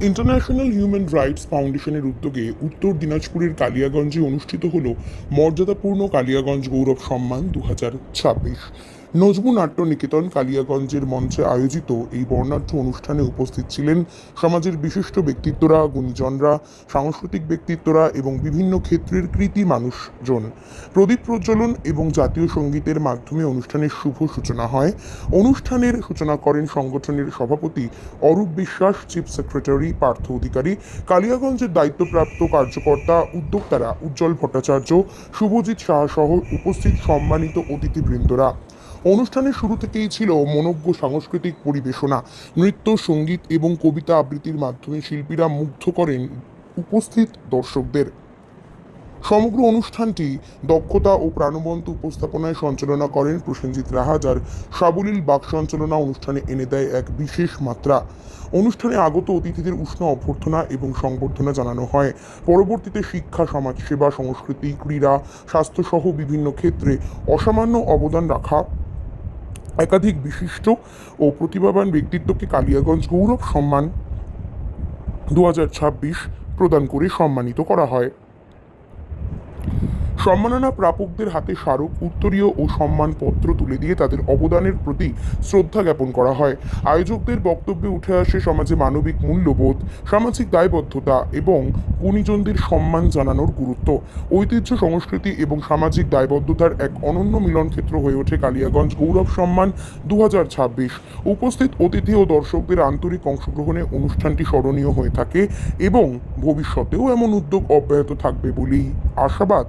International human rights ফাউন্ডেশনের উদ্যোগে উত্তর দিনাজপুরের কালিয়াগঞ্জে অনুষ্ঠিত হল মর্যাদাপূর্ণ কালিয়াগঞ্জ গৌরব সম্মান 2026। নজমু নাট্য নিকেতন কালিয়াগঞ্জের মঞ্চে আয়োজিত এই বর্ণাঢ্য অনুষ্ঠানে উপস্থিত ছিলেন সমাজের বিশিষ্ট ব্যক্তিত্বরা, গুণীজনরা, সাংস্কৃতিক ব্যক্তিত্বরা এবং বিভিন্ন ক্ষেত্রের কৃতি মানুষজন। প্রদীপ প্রজ্বলন এবং জাতীয় সঙ্গীতের মাধ্যমে অনুষ্ঠানের শুভ সূচনা হয়। অনুষ্ঠানের সূচনা করেন সংগঠনের সভাপতি অরূপ বিশ্বাস, চিফ সেক্রেটারি পার্থ অধিকারী, কালিয়াগঞ্জের দায়িত্বপ্রাপ্ত কার্যকর্তা, উদ্যোক্তারা উজ্জ্বল ভট্টাচার্য, শুভজিৎ সাহা সহ উপস্থিত সম্মানিত অতিথিবৃন্দরা। অনুষ্ঠানের শুরু থেকেই ছিল মনোজ্ঞ সাংস্কৃতিক পরিবেশনা, নৃত্য, সঙ্গীত এবং কবিতা আবৃত্তির মাধ্যমে শিল্পীরা মুগ্ধ করেন উপস্থিত দর্শকদের। সমগ্র অনুষ্ঠানটি দক্ষতা ও প্রাণবন্ত উপস্থাপনায় সঞ্চালনা করেন প্রসেনজিৎ রাহা, যার সাবলীল বাক সঞ্চালনা অনুষ্ঠানে এনে দেয় এক বিশেষ মাত্রা। অনুষ্ঠানে আগত অতিথিদের উষ্ণ অভ্যর্থনা এবং সংবর্ধনা জানানো হয়। পরবর্তীতে শিক্ষা, সমাজসেবা, সংস্কৃতি, ক্রীড়া, স্বাস্থ্যসহ বিভিন্ন ক্ষেত্রে অসামান্য অবদান রাখা একাধিক বিশিষ্ট ও প্রতিভাবান ব্যক্তিত্বকে কালিয়াগঞ্জ গৌরব সম্মান 2026 প্রদান করে সম্মানিত করা হয়। সম্মাননা প্রাপকদের হাতে স্মারক, উত্তরীয় ও সম্মানপত্র তুলে দিয়ে তাদের অবদানের প্রতি শ্রদ্ধা জ্ঞাপন করা হয়। আয়োজকদের বক্তব্যে উঠে আসে সমাজে মানবিক মূল্যবোধ, সামাজিক দায়বদ্ধতা এবং গুণীজনদের সম্মান জানানোর গুরুত্ব। ঐতিহ্য, সংস্কৃতি এবং সামাজিক দায়বদ্ধতার এক অনন্য মিলনক্ষেত্র হয়ে ওঠে কালিয়াগঞ্জ গৌরব সম্মান 2026। উপস্থিত অতিথি ও দর্শকদের আন্তরিক অংশগ্রহণে অনুষ্ঠানটি স্মরণীয় হয়ে থাকে এবং ভবিষ্যতেও এমন উদ্যোগ অব্যাহত থাকবে বলেই আশাবাদ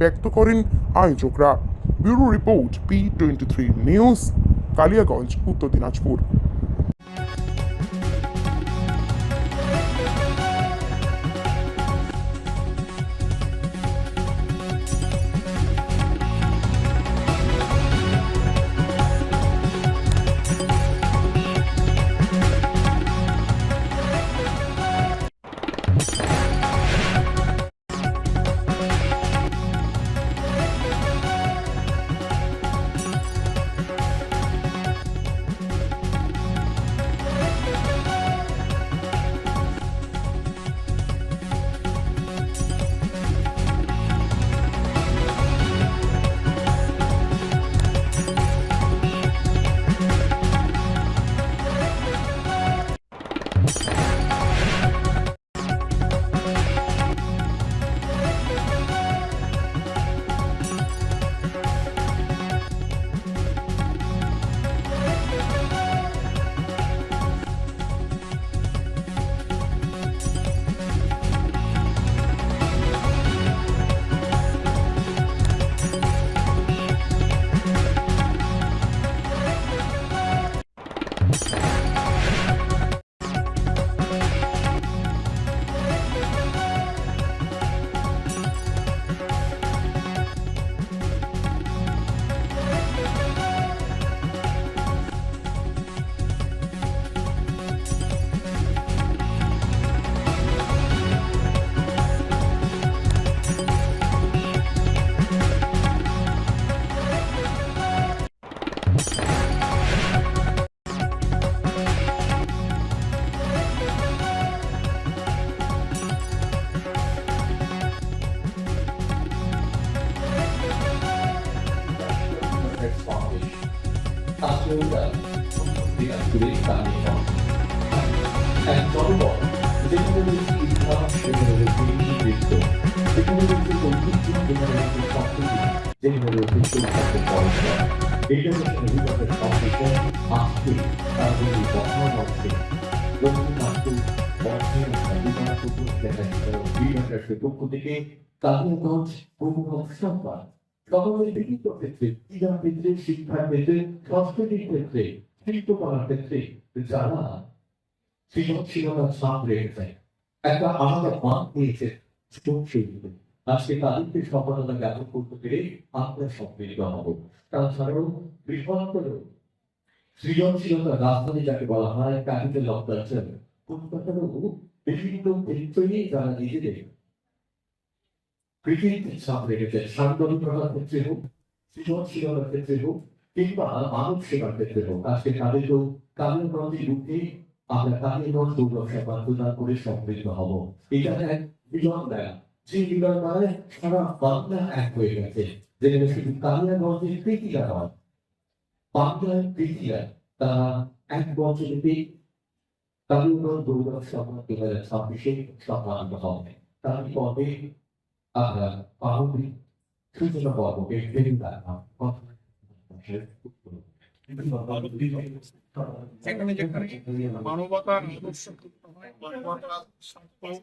ব্যক্ত করেন আয়োজকরা। Bureau report, P23 news, Kaliaganj, উত্তর দিনাজপুর। পক্ষ থেকে কালিয়াগঞ্জ গৌরব সম্মান সকলের বিভিন্ন ক্ষেত্রে, ক্রীড়া ক্ষেত্রে, শিক্ষার ক্ষেত্রে, সংস্কৃতির ক্ষেত্রে, শিল্পকলার ক্ষেত্রে যারা সৃজনশীলতার ছাপ রেখেছে, একটা আলাদা মান নিয়েছে শিল্পী। আজকে তাদেরকে সফলতা জ্ঞাপন করতে পেরে আমরা সম্মিলিত হব। তাছাড়াও বৃহত্তর সৃজনশীলতার রাজধানী যাকে বলা হয় ক্যাপিটাল অফ কালচার, কলকাতারও বিভিন্ন ক্ষেত্রে যারা নিজেদের কৃতিত্বের ছাপ রেখেছেন, সাংগঠনিকতার ক্ষেত্রে হোক, সৃজনশীলতার ক্ষেত্রে হোক, কিংবা মানব সেবার ক্ষেত্রে হোক, আজকে তাদেরকেও কালিয়াগঞ্জের রূপে আমরা কালীগঞ্জ পৌরসভা প্রদান করে সমৃদ্ধ হব। এটা এক মিলন মেলা, যে মিলন মেলায় সারা বাংলা এক হয়ে গেছে। যেখানে শুধু কালিয়াগঞ্জের প্রীতিরা নয়, বাংলার প্রীতিরা তারা এক বছরেতে কালীগঞ্জ পৌরসভা 2026 সম্মানিত হবে। তার পরে আমরা পারমিক সূচনা পর্বকে ফেরি রাখলাম। সেখানে যেখানে মানবতার আদর্শ যুক্ত হয়, মানবতার স্বার্থ হয়,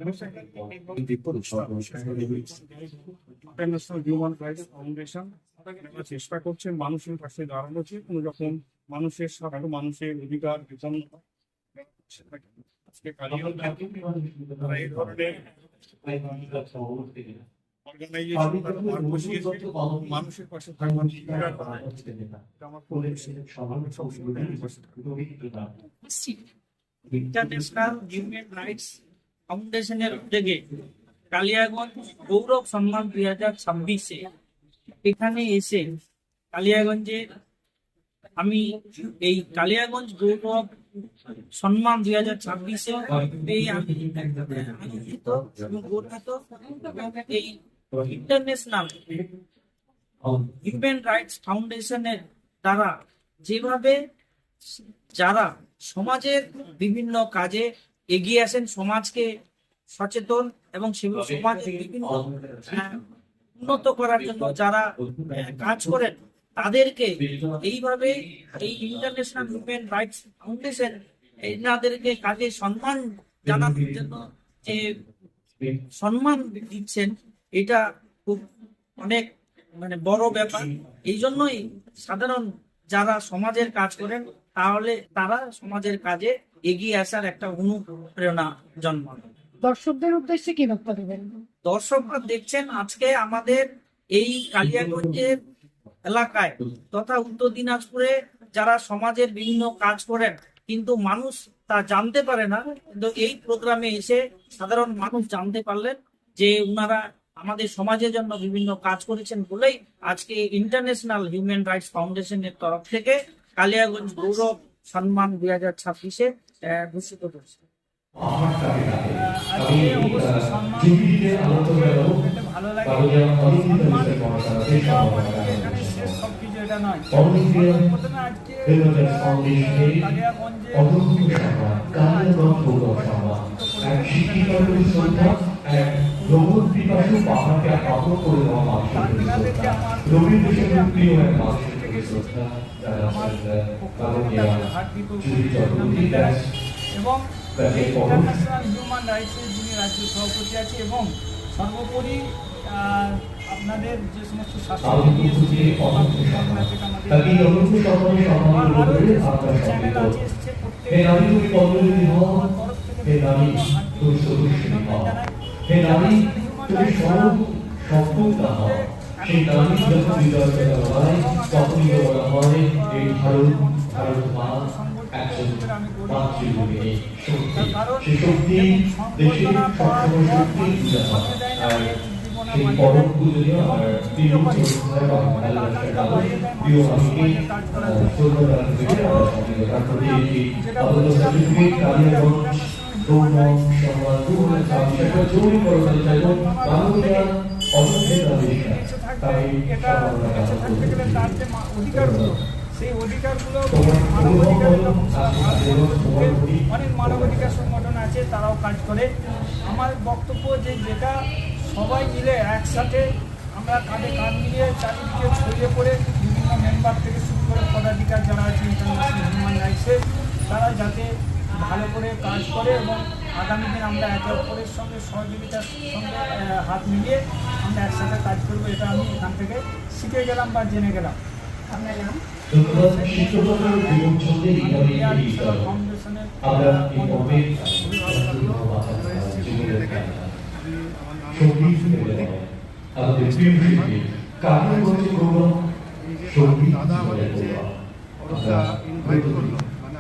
এবং সেখানে ইন্টারন্যাশনাল হিউম্যান রাইটস ফাউন্ডেশন চেষ্টা করছে মানুষের পাশে দাঁড়ানো, কোনো রকম মানুষের স্বার্থ, মানুষের অধিকার বিধান। আজকে তারা এই ধরনের মানুষের পাশে থাকবার ইন্টারন্যাশনাল হিউম্যান রাইটস ফাউন্ডেশনের উদ্যোগে কালিয়াগঞ্জ গৌরব সম্মান 2026-এ এখানে এসে কালিয়াগঞ্জে আমি এই কালিয়াগঞ্জ গৌরব সম্মান 2026-এ পেয়ে আমি আনন্দিত এবং গর্বিত। এবং এই ইন্টারন্যাশনাল হিউম্যান রাইটস ফাউন্ডেশনের দ্বারা যেভাবে যারা সমাজের বিভিন্ন কাজে এগিয়ে আসেন, সমাজকে সচেতন এবং সমাজের বিভিন্ন উন্নত করার জন্য যারা কাজ করেন, তাদেরকে এইভাবে এই ইন্টারন্যাশনাল হিউম্যান রাইটস ফাউন্ডেশন এনাদেরকে কাজে সম্মান জানানোর জন্য যে সম্মান দিচ্ছেন, এটা খুব অনেক বড় ব্যাপার। এই জন্যই সাধারণ যারা সমাজের কাজ করেন তাহলে তারা সমাজের কাজে এগিয়ে আসার একটা অনুপ্রেরণা জন্মায়। দর্শকদের উদ্দেশ্যে কি বার্তা দেবেন? দর্শকরা দেখছেন আজকে আমাদের এই কালিয়াগঞ্জের এলাকায় তথা উত্তর দিনাজপুরে যারা সমাজের বিভিন্ন কাজ করেন কিন্তু মানুষ তা জানতে পারে না, কিন্তু এই প্রোগ্রামে এসে সাধারণ মানুষ জানতে পারলেন যে উনারা আমাদের সমাজের জন্য বিভিন্ন কাজ করেছেন বলেই আজকে ইন্টারন্যাশনাল হিউম্যান রাইটস ফাউন্ডেশনের তরফ থেকে কালিয়াগঞ্জ গৌরব সম্মান 2026-এ ঘোষিত করছে। ভালো লাগে সবকিছু এটা নয়। প্রথমে আজকে এবং ইন্টারন্যাশনাল হিউম্যান রাইটসের যিনি রাজ্য সভাপতি আছে এবং সর্বোপরি আপনাদের যে সমস্ত শাসন চ্যানেল আছে এসছে সেই অধিকারগুলো অনেক মানবাধিকার সংগঠন আছে, তারাও কাজ করে। আমার বক্তব্য যে যেটা সবাই মিলে একসাথে আমরা কাঁধে কাঁধ মিলিয়ে চারিদিকে ছড়িয়ে পড়ে বিভিন্ন মেম্বার থেকে শুরু করে পদাধিকার যারা আছে ইন্টারন্যাশনাল হিউম্যান রাইটসে, তারা যাতে ভালো করে কাজ করে এবং আগামী দিন আমরা একে অপরের সঙ্গে সহযোগিতার সঙ্গে হাত মিলিয়ে আমরা একসাথে কাজ করবো, এটা আমি এখান থেকে শিখে গেলাম বা জেনে গেলাম। আপনার নাম?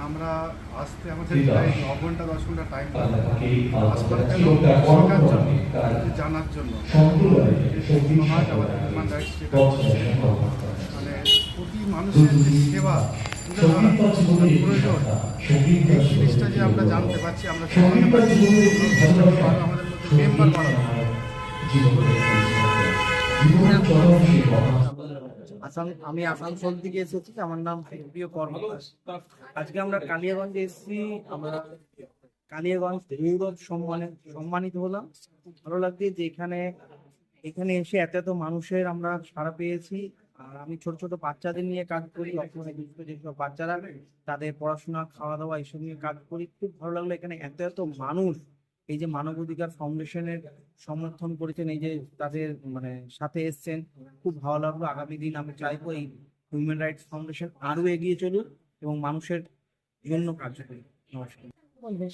আমরা আসতে আমাদের 9 ঘন্টা 10 ঘন্টা টাইম জানার জন্য সমাজ আমাদের হিউম্যান রাইটস যেটা মানে প্রতি মানুষের যে সেবা তুলে ধরা প্রয়োজন, এই জিনিসটা যে আমরা জানতে পারছি, আমরা জানতে পারছি, আরো আমাদের মধ্যে মেম্বার বাড়ানো। আমি আসানসোল থেকে এসেছি, আমার নাম প্রিয় কর্মদাস। আজকে আমরা কালিয়াগঞ্জে এসেছি, আমরা কালিয়াগঞ্জ গৌরব সম্মানিত হলাম। খুব ভালো লাগছে যে এখানে এসে এত মানুষের আমরা সাড়া পেয়েছি। আর আমি ছোট ছোট বাচ্চাদের নিয়ে কাজ করি, অসময়ে দুস্থ যেসব বাচ্চারা, তাদের পড়াশোনা, খাওয়া দাওয়া এইসব নিয়ে কাজ করি। খুব ভালো লাগলো এখানে এত মানুষ এই যে মানবাধিকার ফাউন্ডেশনের সমর্থন করেছেন, এই যে তাদের মানে সাথে এসছেন, খুব ভালো লাগলো। আগামী দিন আমি চাইবো এই হিউম্যান রাইটস ফাউন্ডেশন আরো এগিয়ে চলুক এবং মানুষের জন্য কাজ করুক। নমস্কার।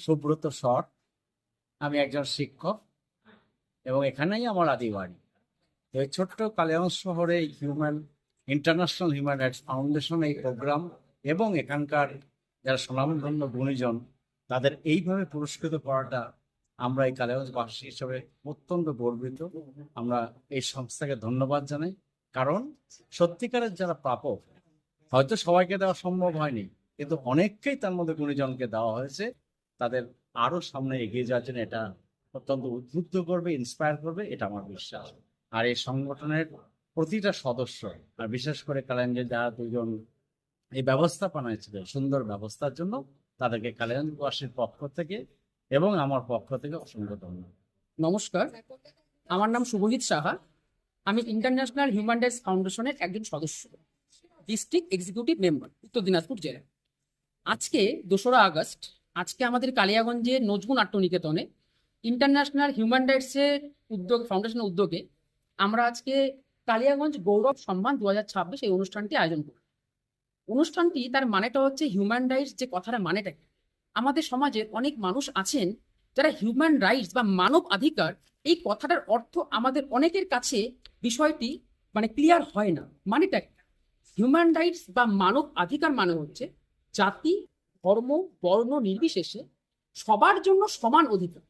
সুব্রত সর, আমি একজন শিক্ষক এবং এখানেই আমার আদি বাড়ি। তো এই ছোট্ট কালিয়াগঞ্জ শহরে ইন্টারন্যাশনাল হিউম্যান রাইটস ফাউন্ডেশন এই প্রোগ্রাম এবং এখানকার যারা স্বনামধন্য গুণীজন তাদের এইভাবে পুরস্কৃত করাটা আমরা এই কালিয়াগঞ্জবাসী হিসেবে অত্যন্ত গর্বিত। আমরা এই সংস্থাকে ধন্যবাদ জানাই, কারণ সত্যিকারের যারা প্রাপক, হয়তো সবাইকে দেওয়া সম্ভব হয়নি, কিন্তু অনেককেই তার মধ্যে গুণীজনকে দেওয়া হয়েছে। তাদের আরো সামনে এগিয়ে যাওয়ার জন্য এটা অত্যন্ত উদ্বুদ্ধ করবে, ইন্সপায়ার করবে, এটা আমার বিশ্বাস। আর এই সংগঠনের প্রতিটা সদস্য, আর বিশেষ করে কালিয়াগঞ্জের যারা দুজন এই ব্যবস্থাপনা ছিল, সুন্দর ব্যবস্থার জন্য তাদেরকে কালিয়াগঞ্জবাসীর পক্ষ থেকে এবং আমার পক্ষ থেকে অসংখ্য ধন্যবাদ। নমস্কার, আমার নাম শুভজিৎ সাহা। আমি ইন্টারন্যাশনাল হিউম্যান রাইটস ফাউন্ডেশনের একজন সদস্য, ডিস্ট্রিক্ট এক্সিকিউটিভ মেম্বার, উত্তর দিনাজপুর জেলা। আজকে 2রা আগস্ট, আজকে আমাদের কালিয়াগঞ্জের নজরুল নাট্য নিকেতনে ইন্টারন্যাশনাল হিউম্যান রাইটসের ফাউন্ডেশনের উদ্যোগে আমরা আজকে কালিয়াগঞ্জ গৌরব সম্মান 2026 এই অনুষ্ঠানটি আয়োজন করি। অনুষ্ঠানটি তার মানেটা হচ্ছে হিউম্যান রাইটস, যে কথাটা মানেটা কি? আমাদের সমাজের অনেক মানুষ আছেন যারা হিউম্যান রাইটস বা মানব অধিকার এই কথাটার অর্থ আমাদের অনেকের কাছে বিষয়টি মানে ক্লিয়ার হয় না। মানেটা কি? হিউম্যান রাইটস বা মানব অধিকার মানে হচ্ছে জাতি, ধর্ম, বর্ণ নির্বিশেষে সবার জন্য সমান অধিকার।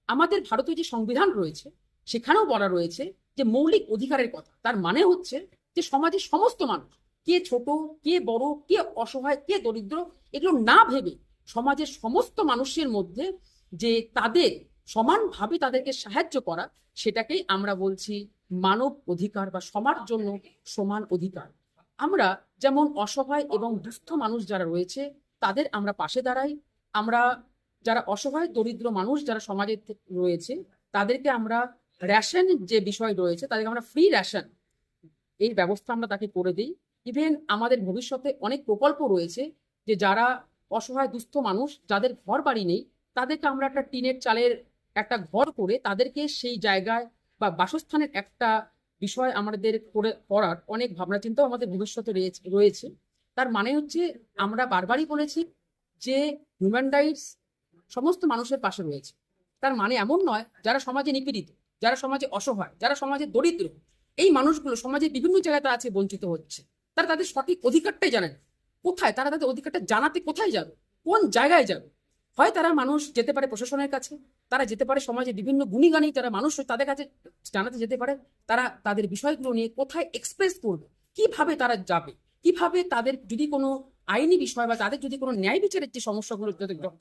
আমাদের ভারতীয় যে সংবিধান রয়েছে সেখানেও বলা রয়েছে যে মৌলিক অধিকারের কথা। তার মানে হচ্ছে যে সমাজের সমস্ত মানুষ, কে ছোট, কে বড়, কে অসহায়, কে দরিদ্র, এগুলো না ভেবে সমাজের সমস্ত মানুষের মধ্যে যে তাদের সমানভাবে তাদেরকে সাহায্য করা, সেটাকেই আমরা বলছি মানব অধিকার বা সবার জন্য সমান অধিকার। আমরা যেমন অসহায় এবং দুস্থ মানুষ যারা রয়েছে তাদের আমরা পাশে দাঁড়াই। আমরা যারা অসহায় দরিদ্র মানুষ যারা সমাজে রয়েছে তাদেরকে আমরা রেশন যে বিষয় রয়েছে তাদেরকে আমরা ফ্রি রেশন এই ব্যবস্থা আমরা তাকে করে দিই। ইভেন আমাদের ভবিষ্যতে অনেক প্রকল্প রয়েছে যে যারা অসহায় দুস্থ মানুষ যাদের ঘর বাড়ি নেই তাদেরকে আমরা একটা টিনের চালের একটা ঘর করে তাদেরকে সেই জায়গায় বা বাসস্থানের একটা বিষয় আমাদের করে করার অনেক ভাবনা চিন্তাও আমাদের ভবিষ্যতে রয়েছে। তার মানে হচ্ছে আমরা বারবারই বলেছি যে হিউম্যান রাইটস সমস্ত মানুষের পাশে রয়েছে। তার মানে এমন নয় যারা সমাজে নিপীড়িত, যারা সমাজে অসহায়, যারা সমাজে দরিদ্র, এই মানুষগুলো সমাজের বিভিন্ন জায়গায় তারা আছে বঞ্চিত হচ্ছে, তারা তাদের সঠিক অধিকারটাই জানে না। কোথায় তারা তাদের অধিকারটা জানাতে কোথায় যাবে, কোন জায়গায় যাবে? হয় তারা মানুষ যেতে পারে প্রশাসনের কাছে, তারা যেতে পারে সমাজে বিভিন্ন গুণীগানী যারা মানুষ তাদের কাছে জানাতে যেতে পারে, তারা তাদের বিষয়গুলো নিয়ে কোথায় এক্সপ্রেস করবে, কিভাবে তারা যাবে, কিভাবে তাদের যদি কোনো আইনি বিষয় বা তাদের যদি কোনো ন্যায় বিচারের যে সমস্যাগুলো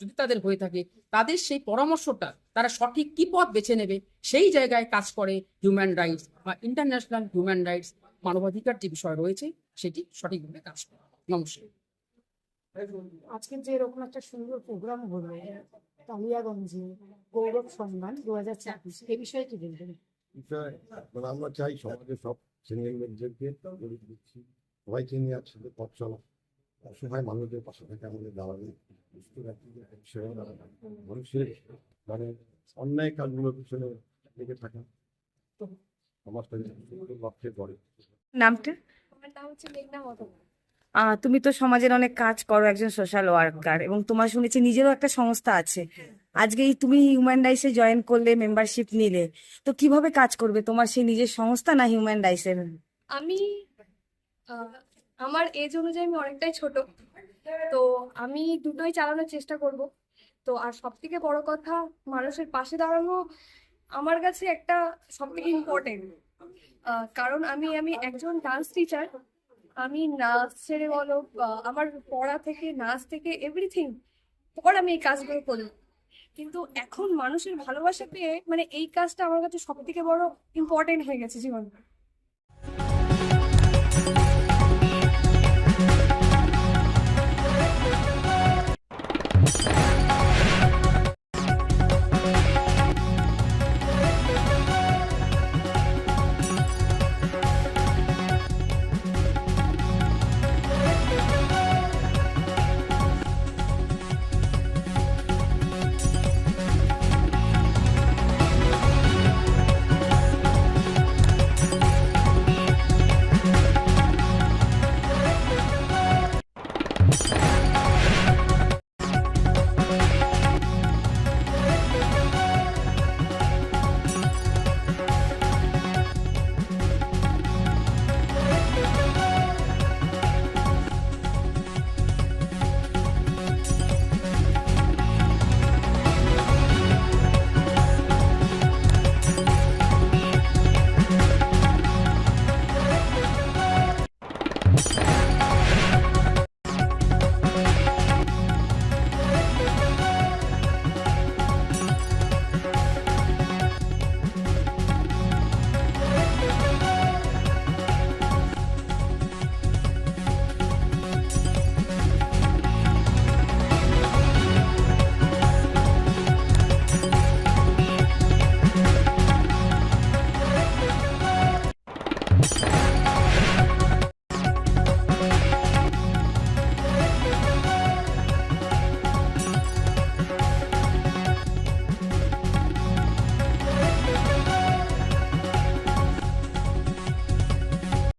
যদি তাদের হয়ে থাকে তাদের সেই পরামর্শটা তারা সঠিক কি পথ বেছে নেবে, সেই জায়গায় কাজ করে হিউম্যান রাইটস বা ইন্টারন্যাশনাল হিউম্যান রাইটস মানবাধিকার যে বিষয় রয়েছে সেটি সঠিকভাবে কাজ করে। নমস্কার। আজকে যে এরকম একটা সুন্দর প্রোগ্রাম হলো কালিয়াগঞ্জে গৌরব সম্মান 2026, এই বিষয়ে কি বলবেন? মানে আমরা চাই সমাজের সব শ্রেণীর লোকদেরকে গরিব দুঃখী সবাইকে নিয়ে একসাথে পথ চলা, অসহায় মানুষদের পাশে থেকে আমাদের দাঁড়াবে, মানুষের মানে অন্যায় কাজগুলোর পিছনে লেগে থাকা সমাজটা লক্ষ্যে পড়ে। নামটা? আমার নাম হচ্ছে মেঘনা মদন। তুমি তো সমাজের অনেক কাজ করো, একজন সোশ্যাল ওয়ার্কার, এবং তোমার শুনেছি নিজেরও একটা সংস্থা আছে। আজকে তুমি হিউম্যান রাইটসে জয়েন করলে, মেম্বারশিপ নিলে, তো কিভাবে কাজ করবে? তোমার সেই নিজের সংস্থা না হিউম্যান রাইটসের? আমি আমার এজ অনুযায়ী আমি অনেকটাই ছোট, তো আমি দুটোই চালানোর চেষ্টা করব। তো আর সব থেকে বড় কথা, মানুষের পাশে দাঁড়ানো আমার কাছে একটা সব থেকে ইম্পর্টেন্ট, কারণ আমি একজন ডান্স টিচার। আমি নাচ ছেড়ে বলো, আমার পড়া থেকে নাচ থেকে এভরিথিং পর আমি এই কাজগুলো করি, কিন্তু এখন মানুষের ভালোবাসা পেয়ে মানে এই কাজটা আমার কাছে সব থেকে বড় ইম্পর্টেন্ট হয়ে গেছে জীবনে।